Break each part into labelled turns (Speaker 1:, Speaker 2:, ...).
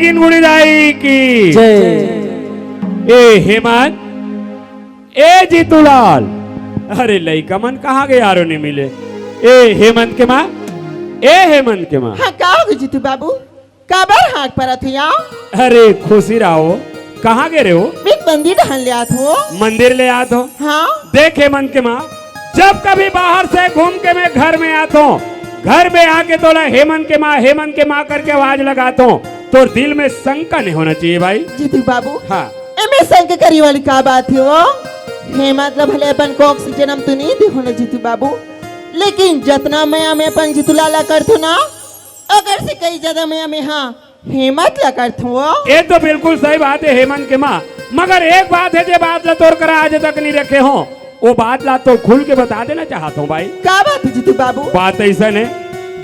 Speaker 1: गिन गुड़ीदाई की ए हेमंत, ए जीतूलाल, अरे लइका मन कहाँ गए यारो नहीं मिले। ए हेमंत के माँ, ए हेमंत के माँ।
Speaker 2: हाँ का हो गई जीतू बाबू, काबर हाथ पर थे यहाँ?
Speaker 1: अरे खुशी रहो, कहाँ गए रहे हो?
Speaker 2: एक मंदिर ढाल ले आत हो।
Speaker 1: मंदिर ले आत हो?
Speaker 2: हाँ।
Speaker 1: देख हेमंत के माँ, जब कभी बाहर से घूम के मैं घर में आता हूँ, घर में आके तो हेमंत के माँ करके आवाज लगाता हूँ, तो दिल में शंका नहीं होना चाहिए भाई।
Speaker 2: जीतू बाबू,
Speaker 1: हाँ
Speaker 2: एमे शंका करी वाली का बात है वो? हेमंत भले अपन को ऑक्सीजन हम तो नहीं देखो ना जीतू बाबू, लेकिन जितना मैं अपन जीतू लाला करथू ना, अगर से कई ज्यादा मैं हाँ हेमंत ला करथू।
Speaker 1: ये तो बिल्कुल सही बात है हेमंत के माँ, मगर एक बात है जो बात ला तोड़ कर आज तक नहीं रखे हो, वो बात ला तो खुल के बता देना चाहता हूँ भाई।
Speaker 2: क्या बात है जीतू बाबू?
Speaker 1: बात ऐसा है,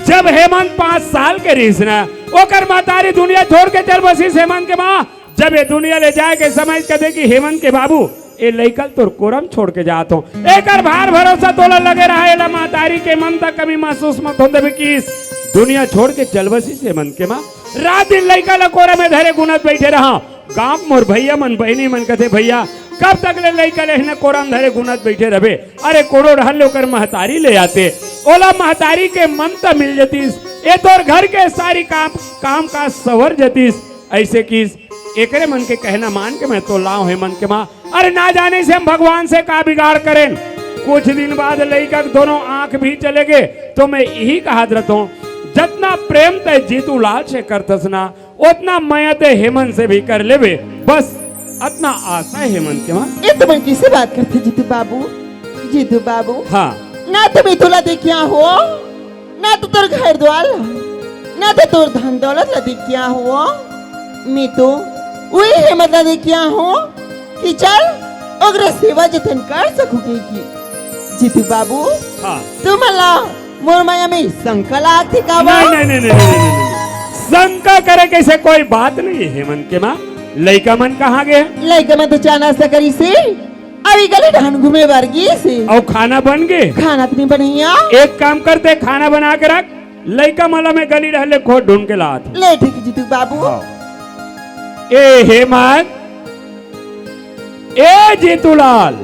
Speaker 1: जब हेमंत 5 साल के रहीस ना, ओकर मातारी दुनिया छोड़ के चल बसीस हेमंत के माँ। जब ये दुनिया ले जाए के समझ के दे कि हेमंत के बाबू ये लइकल तोर कोरम छोड़ के जात हो, एकर भार भरोसा तोला लगे रहा मातारी के मन तक कभी महसूस मत होते कि इस दुनिया छोड़ के चल बसीस हेमंत के माँ। रात दिन लइका ला कोरा में धरे गुनत बैठे रहा, गांव मोर भैया मन बहनी मन कहते भैया कब तक ले लइका ले कोरम धरे गुनत बैठे रहे। अरे कोड़ो रहल लेकर महतारी ले आते, ओला महतारी के मन त मिल जतीस, ये तोर घर के सारी काम का सवर जतीस। ऐसे की एकरे मन के कहना मान के मैं तो लाऊं हेमंत के माँ। अरे ना जाने से हम भगवान से का बिगाड़ करें। कुछ दिन बाद लइका दोनों आंख भी चले गए, तो मैं यही कहा रहता हूँ जितना प्रेम तय जीतू लाल से करतस ना, उतना मैं ते हेमंत से भी कर लेवे, बस इतना आशा है हेमंत के माँ।
Speaker 2: ये तो मैं किससे बात करते जीतू बाबू? जीतू बाबू,
Speaker 1: हाँ
Speaker 2: ना तो मिथुला देखिया हो, ना तो तोर घर द्वार, ना तो तोर धन दौलत ला देखिया हो। मितु वही हेमंत ला देखिया हो कि चल अगर सेवा जतन कर सकोगे की। जीतू बाबू,
Speaker 1: हाँ
Speaker 2: तुम ला मोर माया में शंका लागती का?
Speaker 1: नहीं, शंका करे कैसे कोई बात नहीं है हेमंत के माँ। लइका मन कहाँ गए?
Speaker 2: लइका मन तो चा नाश्ता करी से, अभी गली ढान घूमे वर्गी से।
Speaker 1: और खाना बन गए?
Speaker 2: खाना तो नहीं बनैया।
Speaker 1: एक काम करते, खाना बना के रख, लइका मला में गली रहले खोद ढूंढ के लात।
Speaker 2: ले ठीक है जीतू बाबू।
Speaker 1: ए हेमंत, ए जीतूलाल,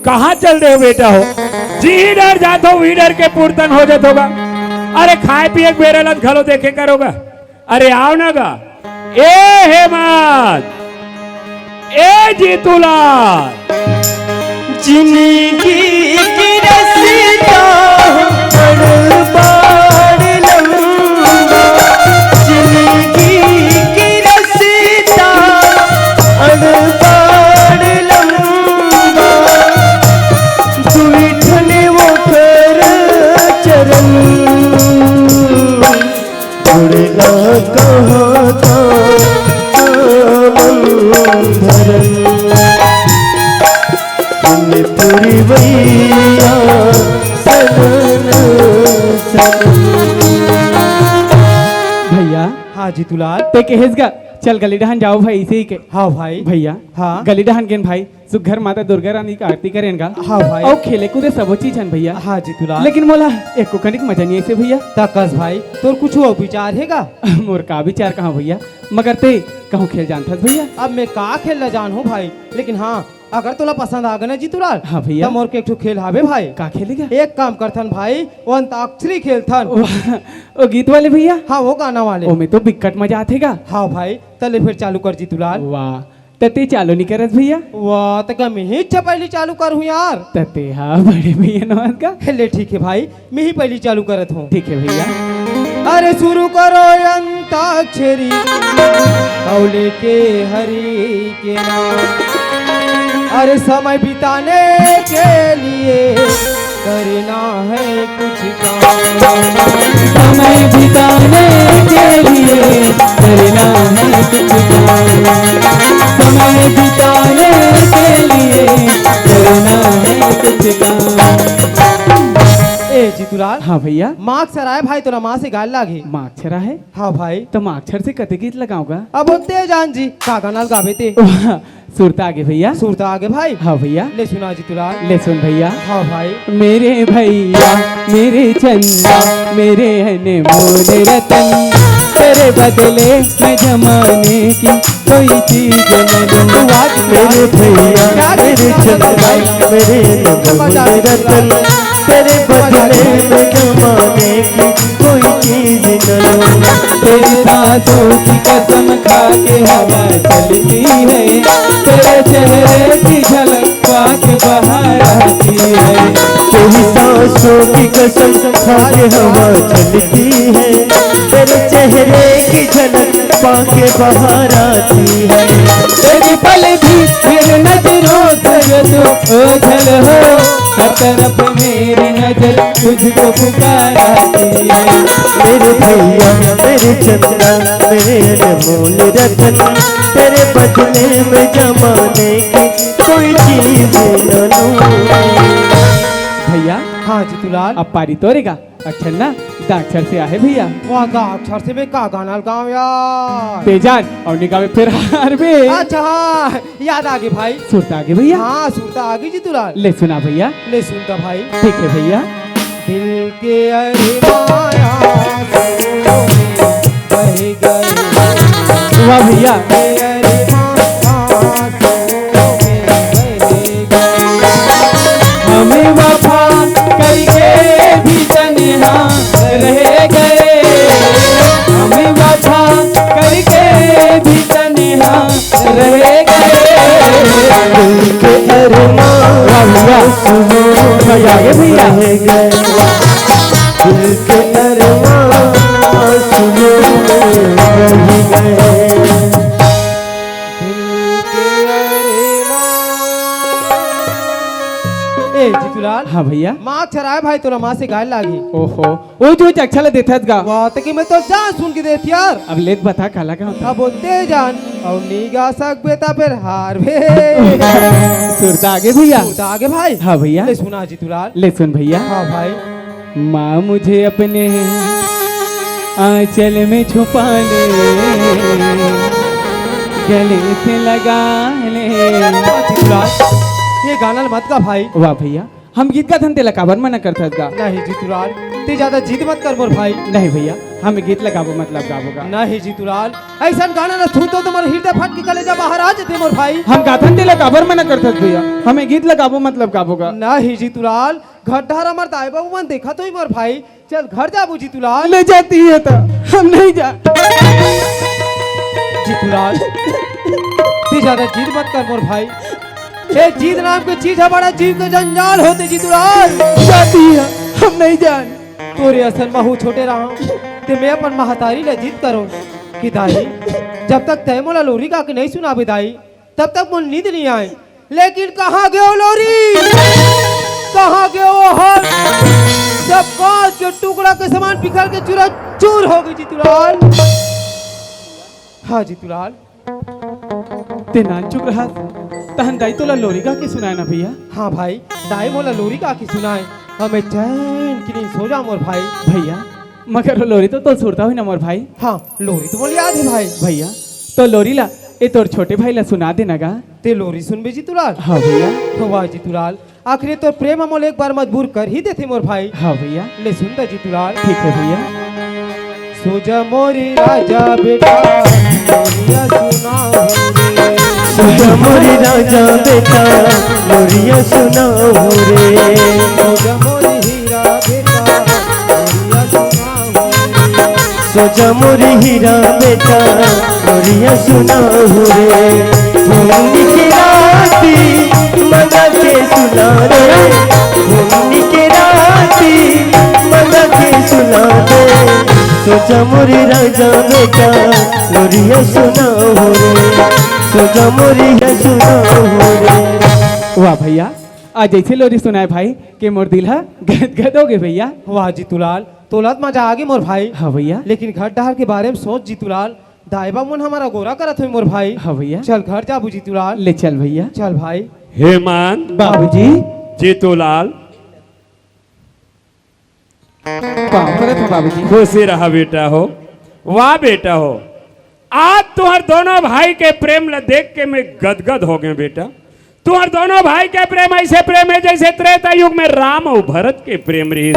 Speaker 1: कहाँ चल रहे हो बेटा? हो जी डर जाते हो, डर के पूर्तन हो जात होगा। अरे खाए पिए बेरलत घलो देखे करोगा। अरे आओ ना गा। ए हेमंत, ए जीतूलाल,
Speaker 3: जिंदगी की रस्ता बड़ लंबा, जिंदगी की रस्ता बड़ लंबा, दुइठने वो कर चरण उड़ेगा कहाँ था धरन, पूरी भैया
Speaker 4: भैया।
Speaker 3: हाँ जीतूलाल,
Speaker 4: ते कहेस गा चल गली डहान जाओ भाई इसे ही के।
Speaker 3: हाँ भाई।
Speaker 4: भैया
Speaker 3: हाँ
Speaker 4: गली डहान गेन भाई सुघर माता दुर्गा रानी की आरती करें गा।
Speaker 3: हाँ भाई।
Speaker 4: और खेले कूदे सब चीज हन भैया।
Speaker 3: हाँ जीतूलाल,
Speaker 4: लेकिन मोला एक को कनिक मजा नहीं ऐसे भैया।
Speaker 3: तकस भाई तोर कुछ और विचार हैगा?
Speaker 4: मोर का विचार कहाँ भैया, मगर ते कहूँ खेल जानता भैया।
Speaker 3: अब मैं का खेल ला जान हूँ भाई, लेकिन हाँ अगर तोला पसंद आ गए ना जीतूलाल,
Speaker 4: हाँ भैया,
Speaker 3: तो मोर के एक ठो खेल हावे भाई।
Speaker 4: का खेलेगा?
Speaker 3: एक काम करथन भाई, वो अंताक्षरी खेलथन।
Speaker 4: ओ गीत वाले भैया?
Speaker 3: हाँ वो गाना वाले।
Speaker 4: ओ में तो बिकट मजा आतेगा।
Speaker 3: हाँ भाई, तले फिर चालू कर जीतूलाल।
Speaker 4: वाह, तते चालू नहीं करत भैया?
Speaker 3: वाह तक मैं ही पहली चालू करूँ यार।
Speaker 4: तते हाँ बड़े भैया नवाज का।
Speaker 3: ले ठीक है भाई, मैं ही पहली चालू करत हूँ।
Speaker 4: ठीक है भैया।
Speaker 3: अरे शुरू करो अंताक्षरी, औले के हरि के नाम, अरे समय बिताने के लिए करना है कुछ काम,
Speaker 4: समय बिताने के लिए करना है कुछ काम, समय बिताने के लिए करना है कुछ काम।
Speaker 3: ए जीतूलाल,
Speaker 4: हाँ भैया।
Speaker 3: मार्क्सर आए भाई, तोरा माँ से गाल लागे।
Speaker 4: माक्षरा है?
Speaker 3: हाँ भाई।
Speaker 4: तो माक्षर से कते गीत लगाऊंगा?
Speaker 3: अब ते जान जी का गाना गावे ते।
Speaker 4: सुरता आगे भैया।
Speaker 3: सुरता आगे भाई।
Speaker 4: हाँ भैया।
Speaker 3: ले सुना जीतूलाल।
Speaker 4: ले सुन भैया।
Speaker 3: हाँ भाई।
Speaker 4: मेरे भैया मेरे चंदा मेरे अनमोल रतन, तेरे बदले मैं जमाने की कोई चीज न लूं।
Speaker 5: मेरे भैया मेरे चंदा मेरे अनमोल रतन तेरे बदले में जमाने की कोई चीज न लूं।
Speaker 4: तेरी सांसों की कसम खा के हवा चलती है, तेरे चेहरे की झलक पाके बाहर आती है।
Speaker 5: तेरी सांसों की कसम खा के हवा चलती है, तेरे चेहरे की झलक पाके बाहर आती है।
Speaker 4: तेरी पल भी मेरे नजरों से तो ओझल हो, हर तरफ मेरी नजर तुझको पुकाराती है।
Speaker 5: मेरे भैया मेरे चंदा मेरे अनमोल रतन तेरे बदले में जमाने की कोई चीज न लूं।
Speaker 4: भैया
Speaker 3: हाँ जीतूलाल
Speaker 4: अब पारी तोड़ेगा अक्षर ना दाक्षर से आहे भैया
Speaker 3: वाह गा अक्षर से मैं का गाना गाँव यार।
Speaker 4: तेजान और निगाह फिर हार बे
Speaker 3: अच्छा हाँ याद आ गई भाई।
Speaker 4: सुरता आगे भैया
Speaker 3: हाँ सुनता आ गई जीतूलाल।
Speaker 4: ले सुना भैया
Speaker 3: ले सुनता भाई।
Speaker 4: ठीक है भैया।
Speaker 3: दिल के अरमाया बह गए
Speaker 4: वाह भैया हमें वफा करके भी तन्हा रह गए, हमें वफा करके भी तन्हा रह गए।
Speaker 5: दिल के अरमान
Speaker 4: भैया आगे भैया
Speaker 5: रह गए, दिल के अरमान रह गए।
Speaker 3: ए जीतूलाल
Speaker 4: हाँ भैया
Speaker 3: माँ चराए भाई तोरा माँ से गाय लागी।
Speaker 4: ओहो वो जो अच्छा ले देता गा
Speaker 3: वाह तक मैं तो जान सुन के देती यार।
Speaker 4: अब लेत बता काला का होता
Speaker 3: अब बोलते जान और नीगा सक बेटा फिर हार भे।
Speaker 4: सुरता आगे भैया
Speaker 3: तू तो आगे भाई।
Speaker 4: हाँ भैया
Speaker 3: ले सुना जीतूलाल।
Speaker 4: ले सुन भैया।
Speaker 3: हाँ भाई।
Speaker 4: माँ मुझे अपने आंचल में छुपा ले, गले से लगा ले।
Speaker 3: जीतूलाल ये गाना मत गा भाई।
Speaker 4: वाह भैया हम गीत का धंधे लकाबर मना करता गा।
Speaker 3: नहीं जीतूलाल ते ज्यादा जिद मत कर मोर भाई।
Speaker 4: नहीं भैया हम गीत लगाबो मतलब गाबोगा।
Speaker 3: नहीं जीतूलाल ऐसा गाना ना सुन तो तुम्हारे हृदय फट के कलेजा बाहर आ जाते मोर भाई।
Speaker 4: हम गाथन दे लकाबर मना करता भैया, हमें गीत लगाबो मतलब गाबोगा।
Speaker 3: नहीं जीतूलाल घड्ढा मर ताए बाबू मन देखा तो ही मोर भाई। चल घर जाबू जीतूलाल।
Speaker 4: ले जाती है तो हम नहीं जा।
Speaker 3: जीतूलाल ते ज्यादा जिद मत कर मोर भाई। ये जीत नाम की चीज है बड़ा जीव के जंजाल होते जीतूलाल।
Speaker 4: जाती है हम नहीं जान।
Speaker 3: तोरे असल महू छोटे रहा ते मैं अपन महतारी ले जीत करो कि दाई जब तक तय मोला लोरी का के नहीं सुना दाई तब तक मुझे नींद नहीं आए। लेकिन कहाँ गयो लोरी, कहाँ गयो हर, जब कांच के टुकड़ा के समान बिखर के चूरा चूर हो गई जीतूलाल। हाँ जीतूलाल
Speaker 4: ते नान चुक रहा तहन दाई तोला लोरी का के सुनाए ना भैया।
Speaker 3: हाँ भाई दाई मोला लोरी का की सुनाए हमें चैन की नींद सो जा मोर भाई।
Speaker 4: भैया मगर लोरी तो सुरता हुई ना मोर भाई।
Speaker 3: हाँ लोरी तो बोली याद है भाई।
Speaker 4: भैया तो लोरी ला ए तोर छोटे भाई ला सुना देना गा।
Speaker 3: ते लोरी सुन बे जीतूलाल।
Speaker 4: हाँ भैया।
Speaker 3: तो वाह जीतूलाल आखिर तो प्रेम अमोल एक बार मजबूर कर ही देते मोर भाई।
Speaker 4: हाँ भैया
Speaker 3: ले सुन दे जीतूलाल।
Speaker 4: ठीक है भैया।
Speaker 3: सोजा मोरी राजा बेटा लोरिया सुनाओ रे।
Speaker 5: सुजा मोरी राजा बेटा लोरिया सुनाओ रे।
Speaker 3: सोजा मोरी हीरा बेटा लोरिया सुनाओ रे।
Speaker 5: सोजा मोरी हीरा बेटा लोरिया सुनाओ रे। भूमि की राती मना के सुना रे, भूमि की राती मना के सुना रे। सोजा मोरी राजा बेटा लोरिया सुनाओ रे, सोजा मोरी सुनाओ रे।
Speaker 4: वाह भैया आज ऐसे लोरी सुनाए भाई कि मोर दिल है गद गद हो गए भैया।
Speaker 3: वाह जीतूलाल तोलत मजा आ गई मोर भाई।
Speaker 4: हाँ भैया।
Speaker 3: लेकिन घर डहर के बारे में सोच जीतूलाल दाइबा मुन हमारा गोरा करत हुई मोर भाई।
Speaker 4: हाँ भैया।
Speaker 3: चल घर जाबू जीतूलाल।
Speaker 4: ले चल भैया।
Speaker 3: चल भाई।
Speaker 1: हेमंत
Speaker 4: बाबूजी
Speaker 1: जीतूलाल
Speaker 4: पाँव करत हो बाबूजी।
Speaker 1: खुशी रहा बेटा हो। वाह बेटा हो आज तुम्हार दोनों भाई के प्रेम ल देख के मैं गदगद हो गए बेटा। तुम्हार दोनों भाई के प्रेम ऐसे प्रेम है जैसे त्रेता युग में राम और भरत के प्रेम रही।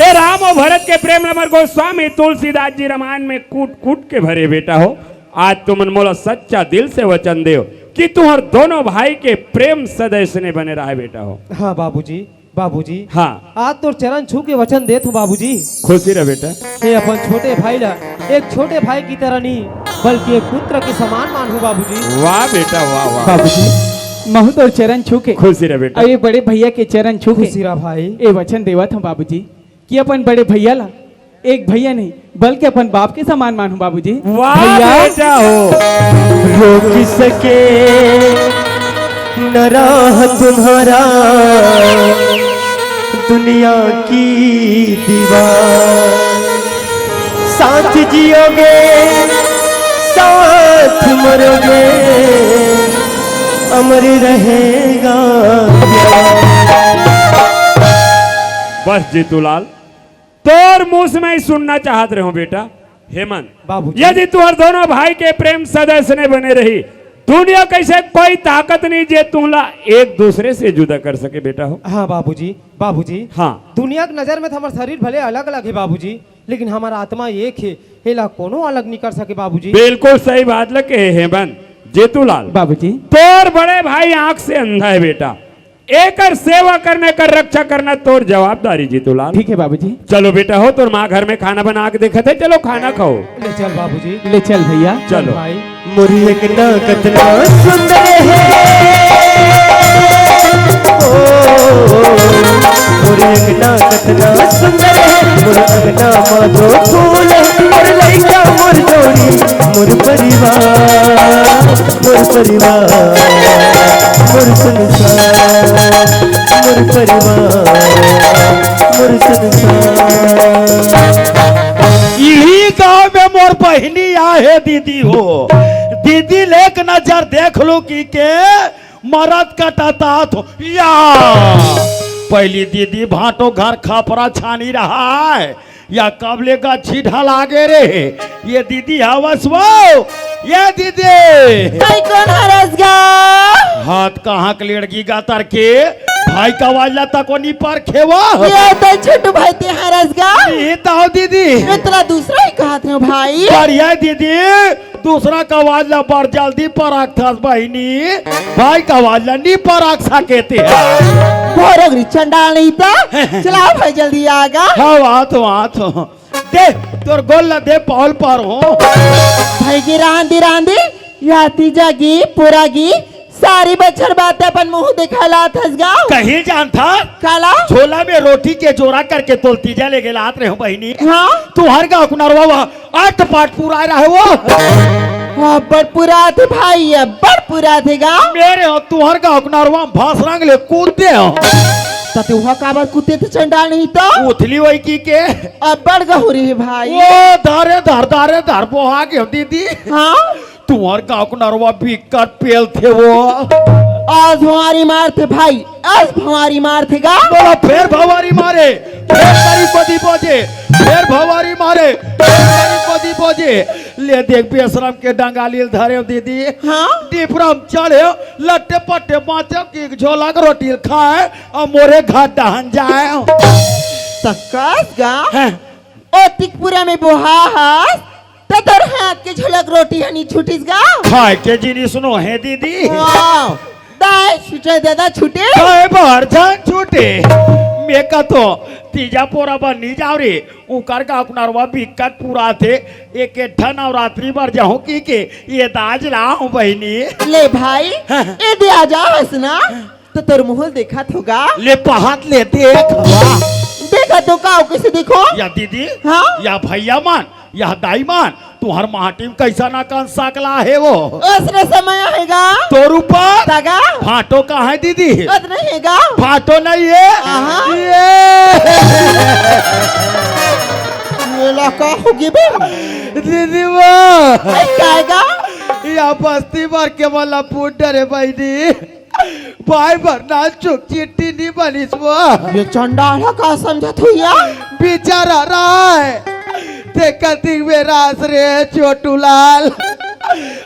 Speaker 1: ए राम और भरत के प्रेम लमर गोस्वामी तुलसीदास जी रामायण में कूट कूट के भरे बेटा हो। आज तुमन मोला सच्चा दिल से वचन देव कि तुम्हार दोनों भाई के प्रेम सदैव ने बने रहा बेटा हो।
Speaker 3: हाँ बाबूजी, बाबूजी
Speaker 1: हाँ
Speaker 3: आज तो चरण छू के वचन देत हूँ बाबूजी।
Speaker 1: खुशी रह बेटा।
Speaker 3: ये अपन छोटे भाई ला एक छोटे भाई की तरह नहीं बल्कि एक पुत्र के समान मानू बाबूजी।
Speaker 1: वाह बेटा वाह वाह।
Speaker 6: बाबूजी महू और चरण छू के
Speaker 1: खुशी रह बेटा।
Speaker 6: और ये बड़े भैया के चरण छू के
Speaker 3: खुशीरा भाई
Speaker 6: ये वचन देवत हूँ बाबूजी कि अपन बड़े भैया ला एक भैया नहीं बल्कि अपन बाप के समान मानू बाबूजी।
Speaker 1: वाह बेटा हो।
Speaker 5: रोक सके न राह तुम्हारा दुनिया की दीवार, साथ जियोगे साथ मरोगे अमर रहेगा
Speaker 1: बस जीतूलाल तोर मुंह से मैं ही सुनना चाहत रहे हूँ बेटा। हेमंत
Speaker 3: बाबूजी।
Speaker 1: यदि तुम्हार दोनों भाई के प्रेम सदस्य ने बने रही दुनिया कैसे कोई ताकत नहीं जे तुमला एक दूसरे से जुदा कर सके बेटा हो।
Speaker 3: हाँ बाबूजी, बाबूजी
Speaker 1: हाँ
Speaker 3: दुनिया की नजर में तो हमारा शरीर भले अलग अलग है बाबूजी, लेकिन हमारा आत्मा एक है। हेला कोनो अलग नहीं कर सके बाबूजी।
Speaker 1: बिल्कुल सही बात लगे हेमंत। जेतूलाल
Speaker 6: बाबूजी
Speaker 1: तोर बड़े भाई आंख से अंधा है बेटा, एकर सेवा करने कर रक्षा करना तोर जवाबदारी जीतूलाल।
Speaker 6: ठीक है बाबूजी।
Speaker 1: चलो बेटा हो तोर माँ घर में खाना बना के देखा थे, चलो खाना खाओ।
Speaker 3: ले चल बाबूजी,
Speaker 6: ले चल भैया।
Speaker 1: चलो
Speaker 3: भाई।
Speaker 5: मुर्ग ना कतना सुंदर है मुर्ग ना कतना सुंदर है मुर्ग ना माधो फूल और लइका मोर जोड़ी मोर परिवार मोर संसार मोर परिवार मोर संसार।
Speaker 7: यही गांव में मोर बहनी आहे दीदी हो। दीदी लेक नजर देख लो की के मरद कटता हो या पहली दीदी भाटो घर खापरा छानी रहा है या कबले का छीढ़ा लागे रे। ये दीदी हवस वो ये दीदी
Speaker 2: भाई कौन हरसगा?
Speaker 7: हाथ कहाँ के लड़की का तरके भाई का वाला तक को नहीं पर खेवा
Speaker 2: ये तो छोटू भाई ते हरसगा।
Speaker 7: ये तो दीदी
Speaker 2: मैं तेरा दूसरा ही कहा था भाई।
Speaker 7: पर ये दीदी दूसरा का वाला पर जल्दी पराग था बहनी भाई का वाला नहीं पराग सके थे।
Speaker 2: भोरग चंडाल नहीं था। चला भाई जल्दी आगा।
Speaker 7: हाँ बात दे तोर गोल दे पौल पर हो
Speaker 2: भाई की रांदी रांदी याती जागी पुरागी सारी बच्चर बातें अपन मुंह दिखाला थसगा।
Speaker 7: कहीं जानता
Speaker 2: काला
Speaker 7: झोला में रोटी के जोड़ा करके तोलती जा ले गेला आत रहे हो बहनी।
Speaker 2: हाँ
Speaker 7: तू हर गाँव कुनारवा आठ पाठ पूरा रहे वो
Speaker 2: बड़ पूरा थे भाई ये बड़ पूरा थे गा।
Speaker 7: मेरे हो तू हर गाँव कुनारवा भास रंग ले कूदते हो
Speaker 2: तते वहाँ काबर कुत्ते थे चंडाल नहीं तो
Speaker 7: उथली वही की के
Speaker 2: अब बड़ गहुरी है भाई।
Speaker 7: वो धारे धार बोहा के दीदी
Speaker 2: हाँ
Speaker 7: तुम्हार गाँव को नरवा बिकर पेल थे वो
Speaker 2: आज भवारी मार थे भाई आज भवारी मार थे गा।
Speaker 7: बोला फिर भवारी मारे फिर करी पदी बोझे फिर भवारी मारे फिर करी पदी बोझे ले देख बेशरम के डंगालील धरे दीदी
Speaker 2: हाँ
Speaker 7: डिफरम चढ़े लट्टे पट्टे बाँचे की झोला के रोटी खाए और मोरे घाट दहन जाए
Speaker 2: तकस गा
Speaker 7: हैं?
Speaker 2: ओ तिकपुरा में बोहा हास ततर हाथ के झलक रोटी हनी छुटिस गा।
Speaker 7: खाए के जिनी सुनो है दीदी
Speaker 2: वाह दाई छुटे दादा छुटे
Speaker 7: खाए बाहर जान छूटे मेका तो तीजा पोरा बनी जाओ रे उकर का अपनारवा बिकट पूरा थे एक नवरात्रि बार जाऊं की के ये दाज लाऊं बहनी
Speaker 2: ले भाई ए दे आ जा हसना तो तोर मुहल देखा होगा
Speaker 7: ले पहात ले देख वाह
Speaker 2: देखा तो का कैसे देखो
Speaker 7: या दीदी
Speaker 2: हाँ
Speaker 7: या भैया मान या दाई मान तुम्हार माटी में कैसा ना कान सकला है वो
Speaker 2: उसने समय आएगा
Speaker 7: तोर ऊपर
Speaker 2: तगा
Speaker 7: फाटो कहाँ है दीदी
Speaker 2: उतना हैगा
Speaker 7: फाटो नहीं है
Speaker 2: आहा।
Speaker 7: ये
Speaker 2: लका होगी बे
Speaker 7: दीदी वाह
Speaker 2: आएगा
Speaker 7: या बस्ती भर के वाला फूट डरे बहनी भाई भरना चुक चिट्ठी नहीं बनिस वो
Speaker 2: ये चंडाला का समझत हुआ
Speaker 7: बेचारा रहा है देखती रास रे छोटू लाल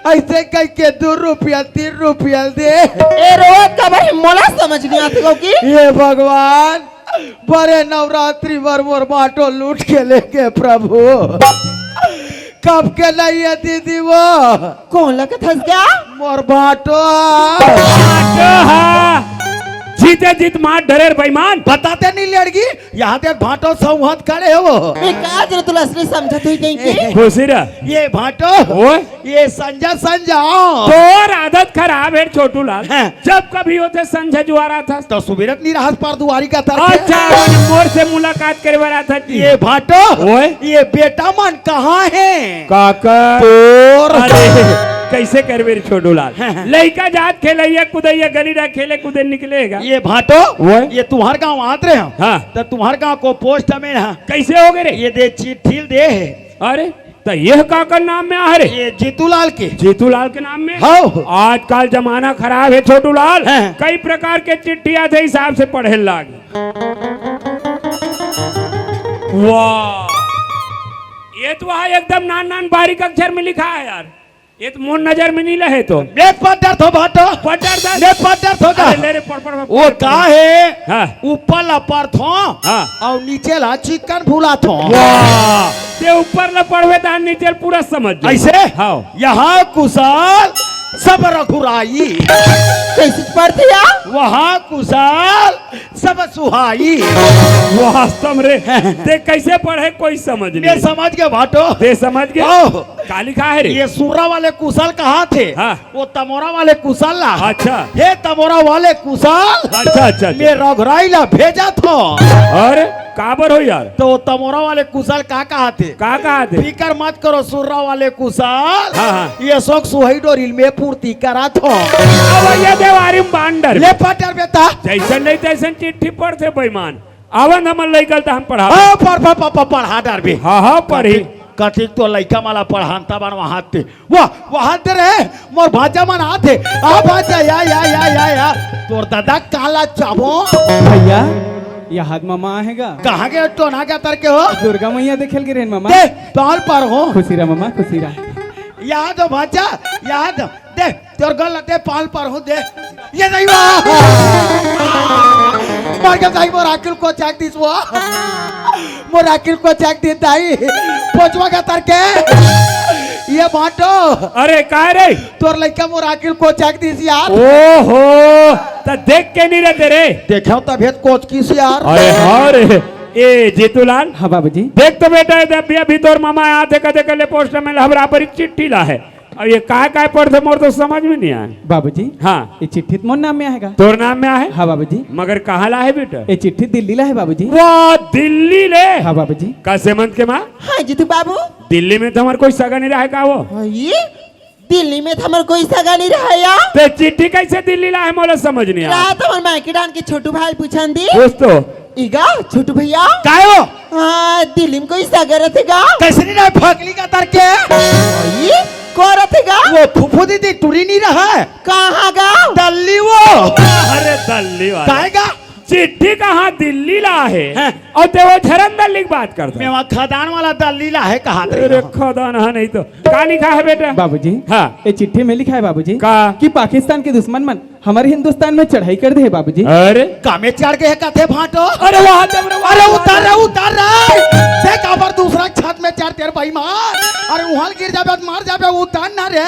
Speaker 7: ऐसे कह के 2 रुपया 3 रुपया दे
Speaker 2: ए रोज का भाई मोला समझ नहीं आती को की
Speaker 7: हे भगवान बड़े नवरात्रि भर मोर बाटो लूट के लेके प्रभु कब के नहीं है दीदी वो
Speaker 2: कौन लगा थस गया
Speaker 7: मोर बाटो
Speaker 1: जीते जीत मार डरे बेईमान।
Speaker 7: बताते नहीं लड़की यहाँ ते भाटो संवाद करे हो
Speaker 2: मैं कहा जरा तुला असली समझत हुई कहीं की
Speaker 1: खुशी रह।
Speaker 7: ये भाटो
Speaker 1: ओए
Speaker 7: ये संजय
Speaker 1: तोर आदत खराब है छोटू लाल।
Speaker 7: हैं।
Speaker 1: जब कभी होते संजय जुआरा था
Speaker 7: तो सुबेरत नहीं रहा पर दुआरी का था
Speaker 1: अच्छा मैंने मोर से मुलाकात करे वाला था जी।
Speaker 7: ये भाटो
Speaker 1: ओए
Speaker 7: ये बेटा मन कहाँ है
Speaker 1: काका
Speaker 7: तोर
Speaker 1: अरे कैसे करबे रे छोटू लाल। लइका जात खेलैया कुदैया गली रा खेले कूदे निकलेगा।
Speaker 7: ये भाटो
Speaker 1: ओए।
Speaker 7: ये तुम्हार गाँव आते हैं
Speaker 1: हाँ।
Speaker 7: तो तुम्हार गाँव को पोस्ट में है
Speaker 1: कैसे हो गए रे?
Speaker 7: ये दे चिट्ठी दे
Speaker 1: अरे तो यह काका नाम में आ रे?
Speaker 7: ये जीतूलाल के
Speaker 1: जीतू लाल के नाम में।
Speaker 7: हाँ।
Speaker 1: आजकल जमाना खराब है छोटू लाल।
Speaker 7: हैं।
Speaker 1: कई प्रकार के चिट्ठियां थे हिसाब से पढ़े लाग। वाह ये तो वहाँ एकदम नान नान बारीक अक्षर में लिखा है यार। ये तो मुन नजर में नहीं लहे तो
Speaker 7: ले पट्टर थो भाटो
Speaker 1: पढ़
Speaker 7: ले पट्टर थो का
Speaker 1: ले रे पढ़
Speaker 7: वो का है
Speaker 1: हाँ।
Speaker 7: ऊपर लपर थो
Speaker 1: हाँ।
Speaker 7: और नीचे ला चिकन भूला थो
Speaker 1: वाह ते ऊपर न पढ़वे तो नीचे पूरा समझ जाए।
Speaker 7: ऐसे
Speaker 1: हाँ
Speaker 7: यहाँ कुशल सब रघुराई
Speaker 2: कैसे पढ़ते या
Speaker 7: वहाँ कुशल सब सुहाई
Speaker 1: वास्तव रे ते कैसे पढ़े कोई समझ
Speaker 7: ये
Speaker 1: नहीं।
Speaker 7: समझ के भाटो
Speaker 1: ते समझ गए
Speaker 7: ओह।
Speaker 1: का लिखा है रे?
Speaker 7: ये सूरा वाले कुशल कहाँ थे
Speaker 1: हाँ।
Speaker 7: वो तमोरा वाले कुशल ला
Speaker 1: अच्छा
Speaker 7: हे तमोरा वाले कुशल
Speaker 1: अच्छा अच्छा
Speaker 7: मैं रघुराई ला भेजा था
Speaker 1: अरे काबर हो यार
Speaker 7: तो तमोरा वाले कुशल का कहा थे
Speaker 1: का कहा थे?
Speaker 7: फिकर मत करो सुर्रा वाले कुशल
Speaker 1: हाँ, हाँ।
Speaker 7: ये शोक सुहाई डोरिल में पूर्ति करा था
Speaker 1: अब ये देवारी बांडर
Speaker 7: ले पटर बेटा
Speaker 1: जैसन नहीं तैसन चिट्ठी पढ़ते बेईमान आवन हमन लइकल त हम पढ़ा
Speaker 7: हाँ पढ़ा डर भी
Speaker 1: हाँ हाँ पढ़ी
Speaker 7: कथी तो लइका माला पढ़ानता बन वहां थे वहां ते रहे मोर भाजा मन आते आ भाजा या तोर दादा काला चाबो
Speaker 6: भैया यह हाथ मामा आएगा
Speaker 7: कहाँ के तो ना क्या तरके हो
Speaker 6: दुर्गा मैया देखेल गिरे मामा
Speaker 7: दे पाल पर हो
Speaker 6: खुशी रहा मामा खुशी रहा
Speaker 7: याद हो भाजा याद दे तोर गल दे पाल पर हो दे ये नहीं मार के दाई मोर अकिल को चेक दिस वो मोर अकिल को चेक दी दाई पोचवा का तरके ये बाटो
Speaker 1: अरे का रे
Speaker 7: तोर लड़का मोर अकिल को चेक दिस यार
Speaker 1: ओहो त देख के नहीं रहते रे
Speaker 7: देखो तबियत कोच किस यार
Speaker 1: अरे हाँ रे ए जीतूलाल
Speaker 6: हाँ बाबू जी
Speaker 1: देख तो बेटा अभी तोर मामा आते कदे कले पोस्ट में हमरा पर एक चिट्ठी ला है और ये काय पढ़ते मोर तो समझ में नहीं आया।
Speaker 6: बाबू जी
Speaker 1: हाँ
Speaker 6: ये चिट्ठी तो मोर नाम में आएगा
Speaker 1: तोर नाम में है
Speaker 6: हाँ बाबू जी
Speaker 1: मगर कहाँ ला है बेटा?
Speaker 6: ये चिट्ठी दिल्ली ला है बाबू जी
Speaker 1: वाह दिल्ली ले
Speaker 6: हाँ बाबू जी
Speaker 1: का सेमंत के माँ
Speaker 2: हाँ जीतू बाबू
Speaker 1: दिल्ली में तो हमारे कोई सगा नहीं रहा है का वो
Speaker 2: हाँ, ये दिल्ली में हमारे कोई सगा नहीं रहा या
Speaker 1: ते चिट्ठी कैसे दिल्ली ला है मोला समझ नहीं आया।
Speaker 2: रात हमारे मायके डान के छोटू भाई पूछन दी
Speaker 1: पूछ तो
Speaker 2: इगा छोटू भैया
Speaker 7: काय हो
Speaker 2: हाँ दिल्ली में कोई सगा रहेगा
Speaker 7: कैसे नहीं रहा फकली का तरके
Speaker 2: ये कौन रहेगा
Speaker 7: वो फुफू दीदी टूरी नहीं रहा है
Speaker 2: कहाँ गा
Speaker 7: दल्ली वो
Speaker 1: अरे दिल्ली वाला
Speaker 7: काहेगा
Speaker 1: चिट्ठी कहाँ दिल्ली ला है
Speaker 7: हैं?
Speaker 1: और ते वो झरंदर लिख बात करता
Speaker 7: मैं
Speaker 1: है।
Speaker 7: वहाँ खदान वाला दल्ली ला है कहा
Speaker 1: अरे खदान है नहीं तो का लिखा है बेटा?
Speaker 6: बाबू जी
Speaker 1: हाँ
Speaker 6: ये चिट्ठी में लिखा है बाबू जी
Speaker 1: का
Speaker 6: कि पाकिस्तान के दुश्मन मन हमारे हिंदुस्तान में चढ़ाई कर दे बाबू जी
Speaker 1: अरे
Speaker 7: कामे चढ़ के है कथे भाटो
Speaker 1: अरे वहाँ
Speaker 7: अरे उतार रहे देख अबर दूसरा छत में चढ़ तेरे भाई मार अरे वहाँ गिर जाबे मार जाबे उतार ना रे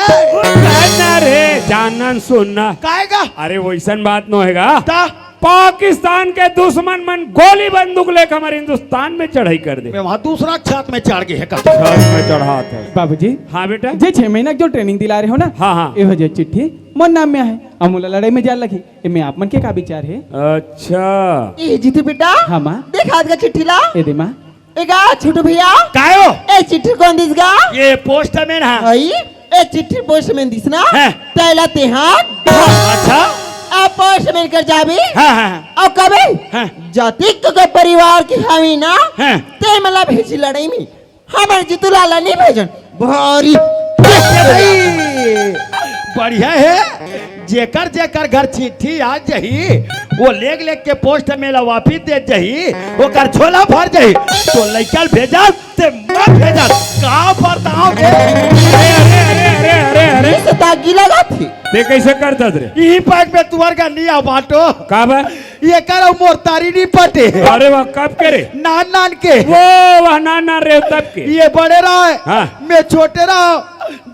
Speaker 1: ना रे जानना सुनना
Speaker 7: काहेगा
Speaker 1: अरे वैसन बात न होगा
Speaker 7: ता
Speaker 1: पाकिस्तान के दुश्मन मन गोली बंदूक लेकर हमारे हिंदुस्तान में चढ़ाई कर दे।
Speaker 7: मैं वहाँ दूसरा छत में चढ़ गए है कथे
Speaker 1: छत में चढ़ा था।
Speaker 6: बाबू जी
Speaker 1: हाँ बेटा
Speaker 6: जे 6 महीना जो ट्रेनिंग दिला रहे हो ना
Speaker 1: हाँ हाँ
Speaker 6: ये हो जो चिट्ठी मोर नाम में है अमूला लड़ाई में जाल लगी ये में आप मन के का विचार है
Speaker 1: अच्छा
Speaker 2: ये जीतू बेटा
Speaker 6: हाँ माँ
Speaker 2: देख हाथ का चिट्ठी ला
Speaker 6: ये दे माँ
Speaker 2: एगा छोटू भैया
Speaker 7: कायो
Speaker 2: ए चिट्ठी कौन दिसगा
Speaker 7: ये पोस्टमैन है
Speaker 2: हई ए चिट्ठी पोस्टमैन दिसना
Speaker 7: हैं।
Speaker 2: तैला ते हाथ
Speaker 7: अच्छा
Speaker 2: आ पोस्टमैन कर जाबी
Speaker 7: हाँ
Speaker 2: और कबे
Speaker 7: हाँ।
Speaker 2: जाति के परिवार की हमी ना
Speaker 7: हाँ।
Speaker 2: ते मला भेजी लड़ाई में हमारे जीतू लाला नहीं भेजन भारी
Speaker 7: बढ़िया है जेकर जेकर घर चिट्ठी आ जही वो लेग लेग के पोस्ट में वापिस दे जही वो कर झोला भर जही तो लइकल भेजा ते मत भेजा का बताओ
Speaker 1: अरे अरे अरे अरे अरे अरे
Speaker 2: सता आगी लगा थी।
Speaker 1: ते कैसे करता रे?
Speaker 7: यही पैक में तुअर का नहीं आ बाटो
Speaker 1: का बा?
Speaker 7: ये करो मोर तारी नहीं पटे
Speaker 1: अरे वाह, कब करे?
Speaker 7: नान नान के
Speaker 1: वो वह ना रे तब के।
Speaker 7: ये बड़े रहा
Speaker 1: हाँ।
Speaker 7: मैं छोटे रहा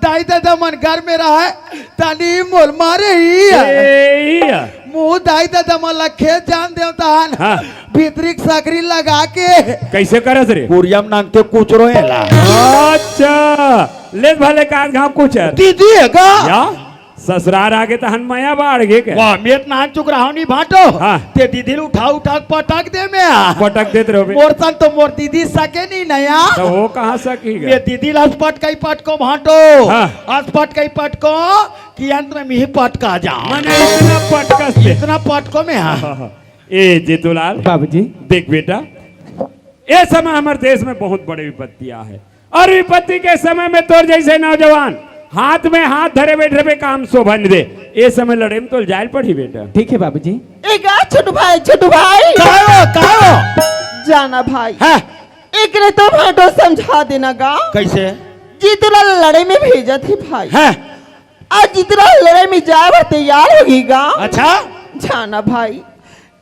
Speaker 7: दाई दादा मन घर में रहा है तानी मोल मारे ही
Speaker 1: ए,
Speaker 7: मुंह दाई दादा मन लखे जान देवतान
Speaker 1: हाँ।
Speaker 7: भीतरी सकरी लगा के
Speaker 1: कैसे करत रे?
Speaker 7: कुरियम नाम के कुछ रोएला
Speaker 1: अच्छा, ले भले काज घाव कुछ है।
Speaker 7: दीदी है का
Speaker 1: या ससुराल आगे तो हनमाया बाढ़ गे के
Speaker 7: वाह मेत नान चुक रहा नहीं भाटो
Speaker 1: हाँ।
Speaker 7: ते दीदी उठा उठा पटक दे मैं
Speaker 1: पटक देते रहो बे।
Speaker 7: मोर सन तो मोर दीदी सके नहीं नया
Speaker 1: तो वो कहाँ सकीगा?
Speaker 7: ये दीदी लास पट कई पटको भाटो
Speaker 1: हाँ।
Speaker 7: आज पट कई पटको कि अंत में मी पटका जा
Speaker 1: मैंने इतना पटकस दे।
Speaker 7: इतना पटको में हाँ
Speaker 1: ए जीतूलाल,
Speaker 6: बाबूजी
Speaker 1: देख बेटा, ये समय हमारे देश में बहुत बड़ी विपत्तियां है और विपत्ति के समय में तोर जैसे नौजवान हाथ में हाथ धरे बैठे पे काम शोभन दे। ये समय लड़े में तो जायल पड़ी बेटा।
Speaker 6: ठीक है बाबूजी।
Speaker 2: एक छोटू भाई, छोटू भाई
Speaker 7: कायो
Speaker 2: जाना भाई
Speaker 7: है
Speaker 2: एक ने तो भाटो समझा देना गा।
Speaker 7: कैसे
Speaker 2: जीतूलाल लड़ाई में भेजा थी भाई।
Speaker 7: है
Speaker 2: आज जीतूलाल लड़ाई में जाए बर तैयार होगी गा।
Speaker 7: अच्छा
Speaker 2: जाना भाई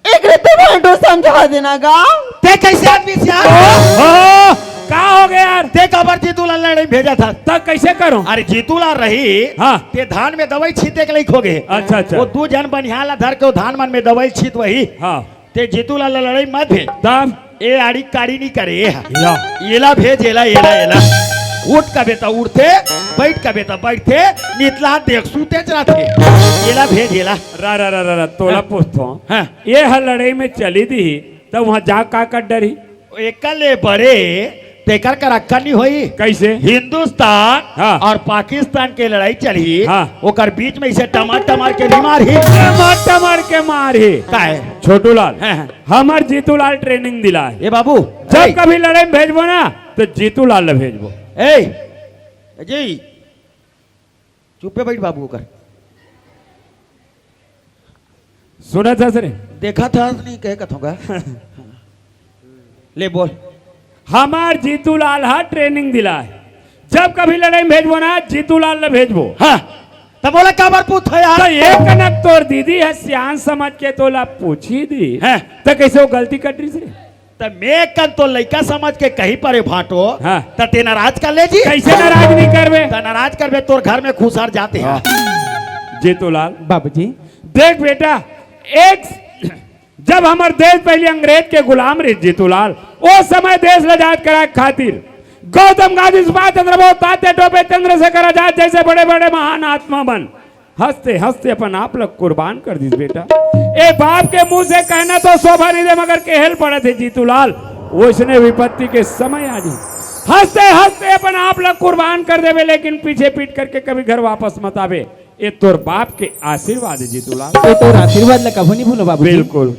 Speaker 2: एक ने तो भाटो समझा देना गा।
Speaker 7: ते कैसे आदमी से
Speaker 1: ओ, का हो गया यार?
Speaker 7: ते कबर जीतूलाल लड़ाई भेजा था
Speaker 1: तब कैसे करूं?
Speaker 7: अरे जीतूलाल रही
Speaker 1: हाँ।
Speaker 7: ते धान में दवाई छींटे के लिए खो गए
Speaker 1: अच्छा अच्छा।
Speaker 7: वो दू जन बनिहाल धर के वो धान मन में दवाई छीत वही
Speaker 1: हाँ
Speaker 7: ते जीतूलाल लड़ाई मत भेज
Speaker 1: तब
Speaker 7: ए आड़ी काड़ी नहीं करे
Speaker 1: या
Speaker 7: येला भेज येला येला येला उठ का बेटा उठते बैठ का बेटा बैठते नितला देख सूते रहते येला भेज येला
Speaker 1: रा रा रा रा, रा तोला पूछतो
Speaker 7: हाँ।
Speaker 1: ये हर लड़ाई में चली थी तब वहां जा का कर डरी?
Speaker 7: एकले बड़े तेकर का रखा नहीं हुई
Speaker 1: कैसे?
Speaker 7: हिंदुस्तान
Speaker 1: हाँ।
Speaker 7: और पाकिस्तान के लड़ाई चली
Speaker 1: हाँ।
Speaker 7: ओकर बीच में इसे टमाटर के नहीं मारी
Speaker 1: टमाटर के मार ही
Speaker 7: का है
Speaker 1: छोटूलाल,
Speaker 7: हाँ।
Speaker 1: हमार जीतूलाल ट्रेनिंग दिला है।
Speaker 7: ए बाबू
Speaker 1: जब कभी लड़ाई में भेजबो ना तो जीतूलाल ले भेजबो।
Speaker 7: ए जी चुप पे बैठ बाबू कर
Speaker 1: सुना था सर?
Speaker 7: देखा था नहीं कहे कथोगा ले बोल
Speaker 1: हमार जीतूलाल हा ट्रेनिंग दिला है। जब कभी लड़ाई में भेजबो ना जीतूलाल ले भेजबो।
Speaker 7: हाँ तब बोला का बार पूछ
Speaker 1: तो
Speaker 7: यार
Speaker 1: ये कनक तोर दीदी है सियान समझ के तोला पूछी दी
Speaker 7: हैं।
Speaker 1: तो कैसे वो गलती कर रही से?
Speaker 7: तब मैं कन तो लड़का समझ के कहीं पर भाटो
Speaker 1: हाँ।
Speaker 7: तो ते नाराज कर ले जी
Speaker 1: कैसे नाराज नहीं करवे?
Speaker 7: तो नाराज करबे तोर घर में खुशार जाते हैं
Speaker 1: जीतूलाल
Speaker 6: बाबूजी
Speaker 1: देख बेटा, एक जब हमार देश पहले अंग्रेज के गुलाम रहे जीतूलाल, वो समय देश आजाद कराए खातिर गौतम गांधी, सुभाष चंद्र बोस, तात्या टोपे, चंद्रशेखर आजाद जैसे बड़े बड़े महान आत्मा बन हंसते हंसते अपन आप लोग कुर्बान कर दी बेटा। ए बाप के मुंह से कहना तो शोभा नहीं दे मगर केहल पड़े थे जीतूलाल, वो इसने विपत्ति के समय आ जी हंसते हंसते अपन आप लोग कुर्बान कर देवे, लेकिन पीछे पीट करके कभी घर वापस मत आवे। ये तोर बाप के आशीर्वाद है जीतूलाल।
Speaker 6: ये तो आशीर्वाद ला कभू नहीं भूलो बाबूजी।
Speaker 1: बिल्कुल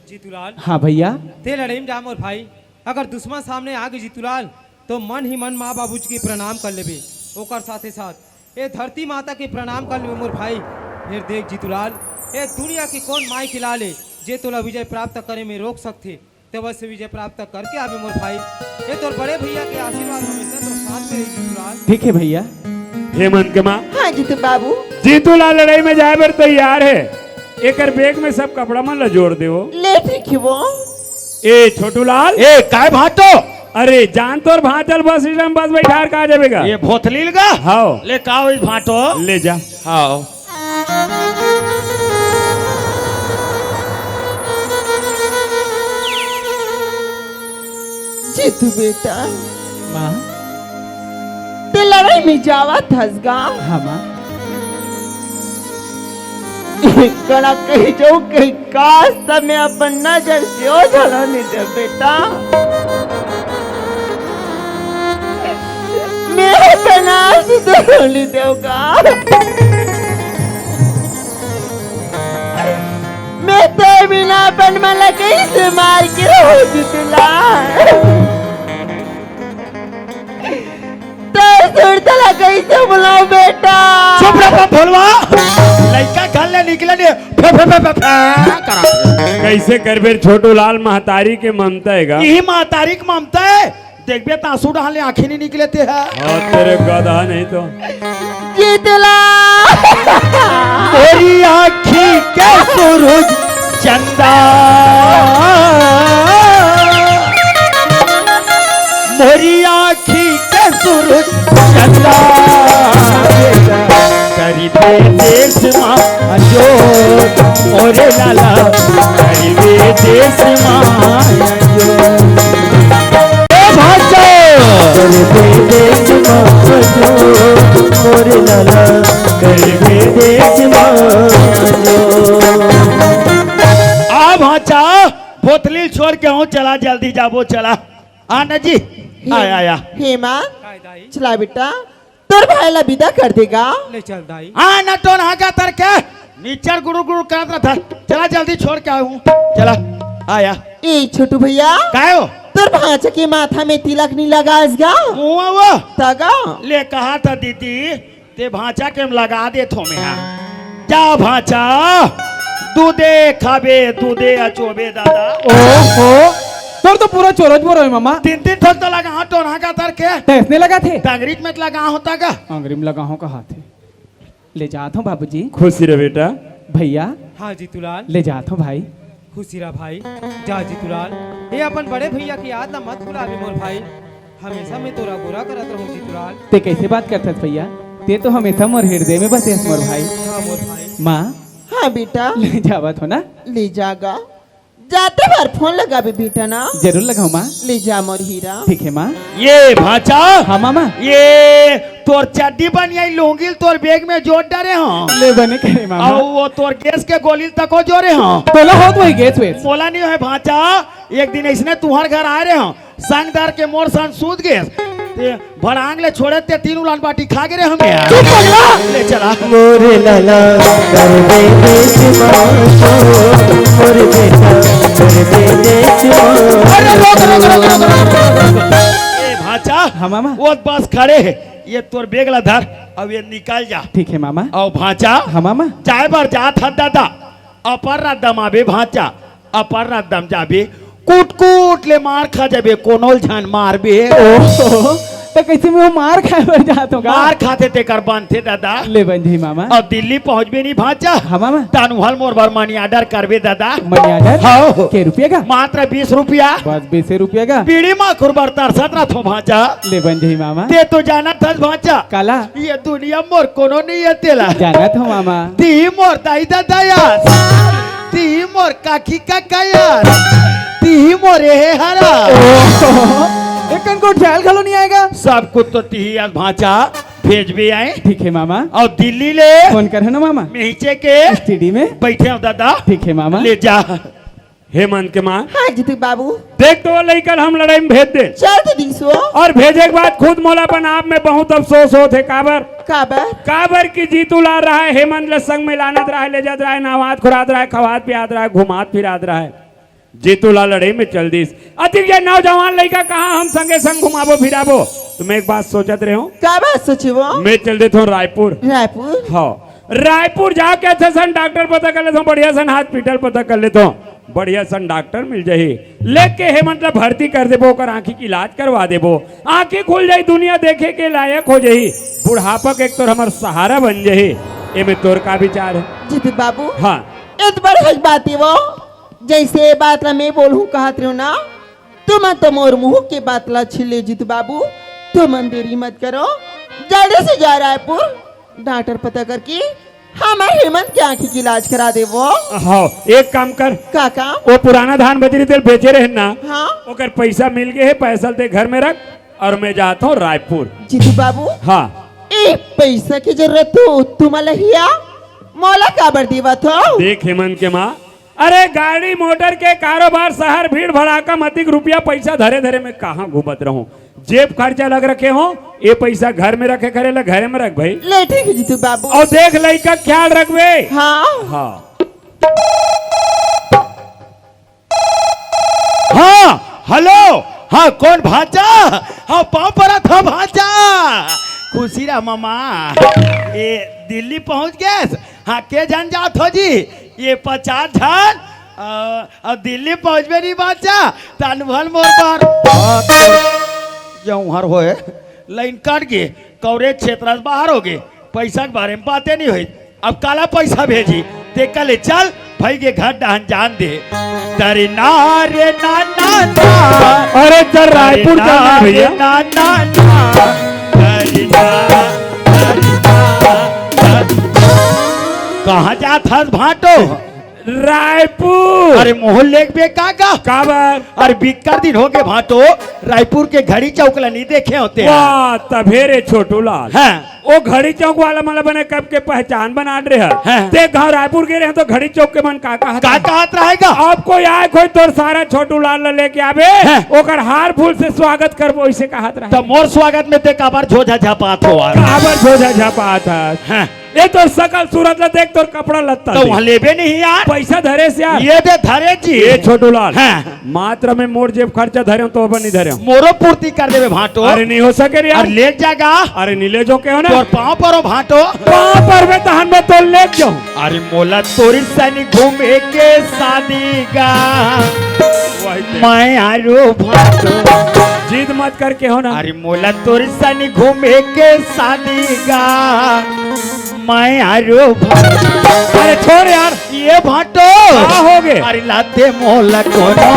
Speaker 3: जीतूलाल
Speaker 6: हाँ भैया
Speaker 3: ते लड़ाई में जा मोर भाई। अगर दुश्मन सामने आ गए जीतूलाल तो मन ही मन माँ बाबूजी के प्रणाम कर लेबे, ओकर साथे साथ ये धरती माता के प्रणाम कर लेबे मोर भाई। फिर देख जीतूलाल, ये दुनिया की कौन माई खिला ले जे तोला विजय प्राप्त करे में रोक सकते, तो वैसे विजय प्राप्त करके आवे मोर भाई। ये तोर बड़े भैया के आशीर्वाद हमेशा तो साथ में रही जीतूलाल।
Speaker 6: ठीक है भैया।
Speaker 1: हेमंत के माँ
Speaker 2: हाँ जीतू बाबू
Speaker 1: जीतूलाल लड़ाई में जाए बर तैयार है। एक बैग में सब कपड़ा मन ला जोड़ दे वो।
Speaker 2: ले ठीक है वो।
Speaker 1: ए छोटूलाल,
Speaker 7: ए काय भाटो
Speaker 1: अरे जान तोर भाचल बस स्टैंड बस बैठार का जाएगा?
Speaker 7: ये भोथलील का
Speaker 1: हाँ
Speaker 7: ले काओ इस भाटो
Speaker 1: ले जा।
Speaker 7: हाँ
Speaker 2: जीतू बेटा
Speaker 6: माँ
Speaker 2: ते लड़ाई में जावा थस गा।
Speaker 6: हाँ माँ
Speaker 2: कड़ा कहीं जो कहीं काश तब मैं अपन नजर से ओझल नहीं दे बेटा। मेरे बना सुधरली देवगा। मैं तो बिना अपन मला कैसे मार के रहो जीतूला। तो सुरतला कैसे बुलाओ बेटा।
Speaker 7: चुप रहो भोलवा लड़का घर ले निकले नहीं फे फे फे फे करा
Speaker 1: कैसे कर बेर छोटूलाल महतारी के ममता है गा।
Speaker 7: यही माँ तारीख ममता है देखबे तो आंसू डाले आंखें नहीं निकले थे
Speaker 1: हाँ तेरे गधा नहीं तो
Speaker 2: जीतूला
Speaker 7: मोरी आँखी के सूरज चंदा, मोरी आँखी के सूरज चंदा, करीबे देश माँ जो मोरे लाला, करीबे देश माँ जो भाषा
Speaker 5: करबे देश मांझो मोरे लाला, करबे देश मांझो।
Speaker 7: आ भाचा बोतली छोड़ के हूँ, चला जल्दी जाबो, चला आना जी। आया आया
Speaker 2: हेमा
Speaker 3: काय दाई
Speaker 2: चला बेटा, तोर भाई ला विदा कर देगा।
Speaker 3: ले चल दाई।
Speaker 7: हाँ न तो नहा का तर के नीचर गुरु गुरु करत रहा था, चला जल्दी छोड़ के आया हूँ, चला आया।
Speaker 2: ए छोटू भैया,
Speaker 7: काय हो
Speaker 2: तोर भांचा के माथा में तिलक नहीं लगाएगा
Speaker 7: मुआ वो
Speaker 2: तगा।
Speaker 7: ले कहा था दीदी ते भाचा के हम लगा दे थो में जा भाचा, दूधे खाबे दूधे अचोबे दादा।
Speaker 6: ओहो तोर तो पूरा चोरज बोरो है मामा।
Speaker 7: तीन तीन ठोक तो लगा, हाँ तो नहा का तर के
Speaker 6: तैसने लगा थे,
Speaker 7: टांगरीच में लगा होता का।
Speaker 6: अंग्रेम लगा हूँ कहा थे। ले जात हूँ बाबूजी।
Speaker 1: खुशी रहे बेटा।
Speaker 6: भैया
Speaker 3: हाँ जीतूलाल,
Speaker 6: ले जात हूँ भाई।
Speaker 3: खुशी रहा भाई। जा जीतूलाल, ये अपन बड़े भैया की याद ना मत भुलावे मोर भाई, हमेशा मैं तोरा गोरा करत रहूं जीतूलाल।
Speaker 6: ते कैसे बात करता भैया, ते तो हमेशा मोर हृदय में बसे मोर भाई।
Speaker 3: हाँ मोर भाई।
Speaker 6: माँ
Speaker 2: हाँ बेटा
Speaker 6: ले जावत हो ना,
Speaker 2: ले जागा, जाते बार फोन लगा बे बेटा ना।
Speaker 6: जरूर लगाओ माँ।
Speaker 2: ले जा मोर हीरा।
Speaker 6: ठीक है माँ।
Speaker 7: ये भाचा
Speaker 6: हाँ मामा।
Speaker 7: ये तोर चड्डी बन आई लूंगी तोर बैग में जोड़ डारे हाँ,
Speaker 6: ले बने करे मामा।
Speaker 7: और वो तोर गैस के गोली तक हो जोड़े हाँ।
Speaker 6: बोला हो तो वही गैस वेस।
Speaker 7: बोला नहीं है भाचा, एक दिन इसने तुम्हार घर आए रहे हो, संगदार के मोर सन सूद गए ते भड़ांग ले छोड़े ते तीन उलान बाटी खा गए हमें यार। ले चला
Speaker 5: मोरे लाला करबे देश मांझो मोरे बेटा, करबे देश मांझो।
Speaker 7: ए भाचा
Speaker 6: हाँ मामा।
Speaker 7: वो बस खड़े है, ये तोर बेग ला धर, अब ये निकल जा।
Speaker 6: ठीक है मामा।
Speaker 7: और भाचा
Speaker 6: हाँ मामा।
Speaker 7: जाए बार जात हद दादा, अपर रात दम आबे भाचा, अपर रात दम जाबे, कूट कूट ले मार खा जाबे, कोनोल झान मारबे।
Speaker 6: ओहो तो कैसे में वो मार खाए बर जात होगा।
Speaker 7: मार खाते ते कर बनते दादा।
Speaker 6: ले बन जी मामा।
Speaker 7: अब दिल्ली पहुंचबे नहीं भाचा,
Speaker 6: हाँ मामा।
Speaker 7: तानुहल मोर बर मनी ऑर्डर करबे दादा।
Speaker 6: मनी आर्डर
Speaker 7: हाँ।
Speaker 6: के रुपये का,
Speaker 7: मात्र 20 रुपया।
Speaker 6: बस 20 रुपये का।
Speaker 7: बीड़ी माँ खुरबर तरसत रहा थो भाचा,
Speaker 6: ले बन जी मामा।
Speaker 7: ते तो जाना था भाचा,
Speaker 6: काला
Speaker 7: ये दुनिया मोर कोनो नहीं है तेला।
Speaker 6: जाना था मामा।
Speaker 7: ती मोर दाई दादा यार, ती मोर काकी काका यार, ती मोर हे हरा।
Speaker 6: एक को ख्याल खलो नहीं आएगा।
Speaker 7: सब कुछ तो ती यार भाचा भेज भी आए,
Speaker 6: ठीक है मामा।
Speaker 7: और दिल्ली ले
Speaker 6: फोन कर है ना मामा,
Speaker 7: नीचे के
Speaker 6: स्टडी में
Speaker 7: बैठे हो दादा।
Speaker 6: ठीक है मामा।
Speaker 7: ले जा
Speaker 1: हेमंत के माँ
Speaker 2: हाँ जीतू बाबू,
Speaker 1: देख तो वो लेकर हम लड़ाई में भेज दे,
Speaker 2: चल तो दिसो।
Speaker 1: और भेजे के बाद खुद मोलापन आप में बहुत अफसोस हो थे। काबर
Speaker 2: काबर
Speaker 1: काबर की जीतू ला रहा है, हेमंत ले संग में लानत रहा है, ले जात रहा है, नहात खुरात रहा है, खवात पियात रहा है, घुमात फिरात रहा है। जीतू ला लड़ाई में चल दिस अधिक ये नौजवान लड़का कहाँ हम संगे संग घुमाबो फिराबो। तुम एक बात सोचत रहे हो,
Speaker 2: का बात सोचबो।
Speaker 1: मैं चल देता हूँ रायपुर।
Speaker 2: रायपुर
Speaker 1: हाँ रायपुर जाके अच्छा सन डॉक्टर पता कर लेता हूँ, बढ़िया सन हॉस्पिटल पता कर लेता हूँ, बढ़िया सन डॉक्टर मिल जाही, लेके हेमंत ला भर्ती कर देबो, ओकर आंखी की इलाज करवा देबो, आंखें खुल जाई, दुनिया देखे के लायक हो जाही, बुढ़ापा के एक तो हमार सहारा बन जाही। एमे तोर का विचार है?
Speaker 2: जीतू बाबू,
Speaker 1: हाँ
Speaker 2: इत बड़ बात है वो, जैसे ये बात ला मैं बोलूं कहत रहो ना, तुम तो मोर मुंह के बात ला छिले जीतू बाबू, तुम देरी मत करो, जल्दी से जा रायपुर डॉक्टर पता करके हमारे हेमंत की आंखी की इलाज करा दे वो।
Speaker 1: हाँ एक काम कर,
Speaker 2: काका
Speaker 1: वो पुराना धान बजरी तेल बेचे रहे ना,
Speaker 2: हाँ
Speaker 1: ओकर पैसा मिल गए है, पैसा दे घर में रख, और मैं जाता हूँ रायपुर।
Speaker 2: जीतू बाबू,
Speaker 1: हाँ
Speaker 2: एक पैसा की जरूरत हो तुम्हारा हिया, मौला काबर दीवा थो।
Speaker 1: देख हेमंत के माँ, अरे गाड़ी मोटर के कारोबार, शहर भीड़ भड़ाका, मतिक रुपया पैसा धरे धरे में कहाँ घूमत रहूं, जेब खर्चा लग रखे हो, ये पैसा घर में रखे करे ला घरे में रख भाई,
Speaker 2: ले ठीक है जीतू बाबू।
Speaker 1: और देख लड़का ख्याल रखबे।
Speaker 2: हाँ
Speaker 1: हाँ
Speaker 7: हाँ हेलो, हाँ कौन भाचा, हाँ पाँव पड़ा था भाचा, खुशी रहा मामा, ये दिल्ली पहुंच गए। हाँ के जन जात हो जी, ये 50 जन अब दिल्ली पहुंचबे नहीं बाचा, तानुभल मोर पर जऊँ हर होए लाइन काट गए, कवरेज क्षेत्र से बाहर हो गए, पैसा के बारे में बातें नहीं हुई, अब काला पैसा भेजी ते कल चल भाई के घर डहन जान दे तरी ना रे ना ना ना
Speaker 1: अरे चल रायपुर
Speaker 7: ना
Speaker 1: चलना है
Speaker 7: रे
Speaker 1: भैया।
Speaker 7: ना ना ना तरी ना तरी ना कहाँ जात हस भाटो
Speaker 1: रायपुर।
Speaker 7: अरे मोहल्ले के काका
Speaker 1: काबर
Speaker 7: अरे बिक्कर दिन हो गए भाटो रायपुर के घड़ी चौकला नहीं देखे होते हैं
Speaker 1: वाह तभेरे छोटू लाल।
Speaker 7: हैं
Speaker 1: वो घड़ी चौक वाला मतलब बने कब के पहचान बना रहे
Speaker 7: हैं।
Speaker 1: हैं ते गाँव रायपुर के रहे तो घड़ी चौक के मन काका
Speaker 7: का कहत रहेगा
Speaker 1: अब कोई आए कोई तोर सारा छोटू लाल ला लेके आवे
Speaker 7: हैं।
Speaker 1: ओकर हार फूल से स्वागत करबो इसे कहत रहे
Speaker 7: तो मोर स्वागत में ते काबर झोझा झपात हो
Speaker 1: काबर झोझा झपा था
Speaker 7: हैं
Speaker 1: ये तो सकल सूरत ला देख तोर कपड़ा लत्ता
Speaker 7: तो
Speaker 1: देख।
Speaker 7: वहाँ लेबे नहीं यार
Speaker 1: पैसा धरे से यार
Speaker 7: ये दे धरे जी
Speaker 1: ये छोटू लाल
Speaker 7: हैं।
Speaker 1: मात्र में मोर जेब खर्चा धरे तो अपन नहीं धरे
Speaker 7: मोरो पूर्ति कर देवे भाटो
Speaker 1: अरे नहीं हो सके रे यार
Speaker 7: और ले जागा
Speaker 1: अरे नीले जो के हो ना
Speaker 7: तोर पाँव परो भाटो
Speaker 1: पाँव पर में तहन में तो ले जाऊं
Speaker 7: अरे मोला तोरी सनी घूमे के शादी का मैं आरो भाटो
Speaker 1: जिद मत करके हो ना
Speaker 7: अरे मोला तोरी सनी घूमे के शादी का मैं आरो भाटो
Speaker 1: अरे छोड़ यार
Speaker 7: ये भाटो
Speaker 1: क्या हो गए
Speaker 7: अरे लाते मोला कोनो